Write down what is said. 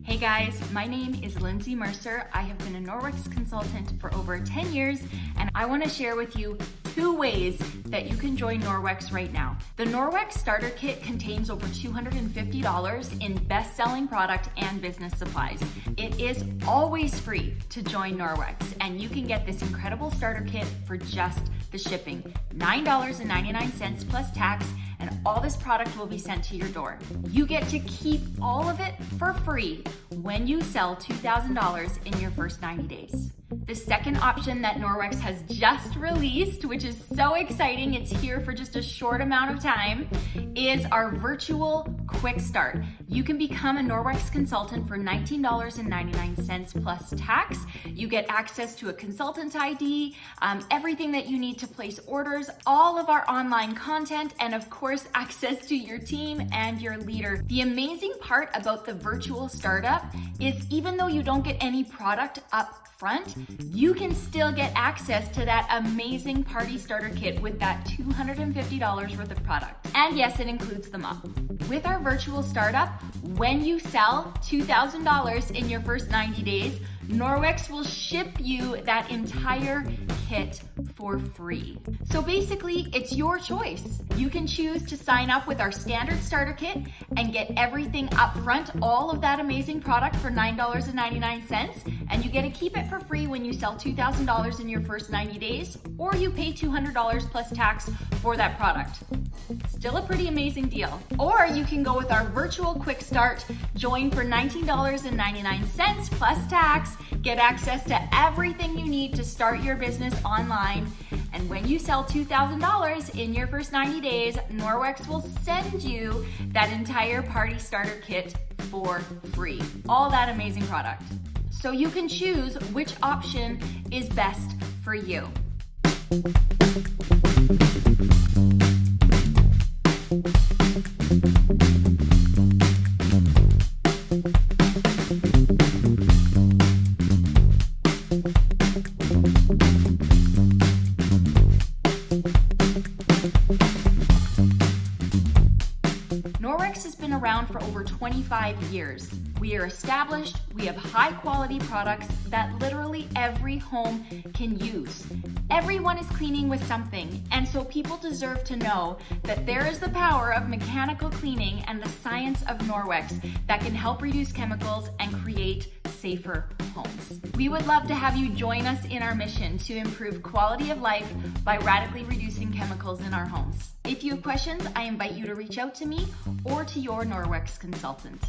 Hey guys, my name is Lindsay Mercer. I have been a Norwex consultant for over 10 years, and I want to share with you 2 ways that you can join Norwex right now. The Norwex Starter Kit contains over $250 in best-selling product and business supplies. It is always free to join Norwex, and you can get this incredible starter kit for just the shipping, $9.99 plus tax, and all this product will be sent to your door. You get to keep all of it for free when you sell $2,000 in your first 90 days. The second option that Norwex has just released, which is so exciting, it's here for just a short amount of time, is our virtual quick start. You can become a Norwex consultant for $19.99 plus tax. You get access to a consultant ID, everything that you need to place orders, all of our online content, and of course, access to your team and your leader. The amazing part about the virtual startup is even though you don't get any product up front, you can still get access to that amazing party starter kit with that $250 worth of product. And yes, it includes the mop. With our virtual startup, when you sell $2,000 in your first 90 days, Norwex will ship you that entire kit for free. So basically, it's your choice. You can choose to sign up with our standard starter kit and get everything up front, all of that amazing product for $9.99, and you get to keep it for free when you sell $2,000 in your first 90 days, or you pay $200 plus tax for that product. Still a pretty amazing deal. Or you can go with our virtual quick start, join for $19.99 plus tax, get access to everything you need to start your business online. And when you sell $2,000 in your first 90 days, Norwex will send you that entire party starter kit for free. All that amazing product. So you can choose which option is best for you. Norwex has been around for over 25 years. We are established, we have high quality products that literally every home can use. Everyone is cleaning with something, and so people deserve to know that there is the power of mechanical cleaning and the science of Norwex that can help reduce chemicals and create safer homes. We would love to have you join us in our mission to improve quality of life by radically reducing chemicals in our homes. If you have questions, I invite you to reach out to me or to your Norwex consultant.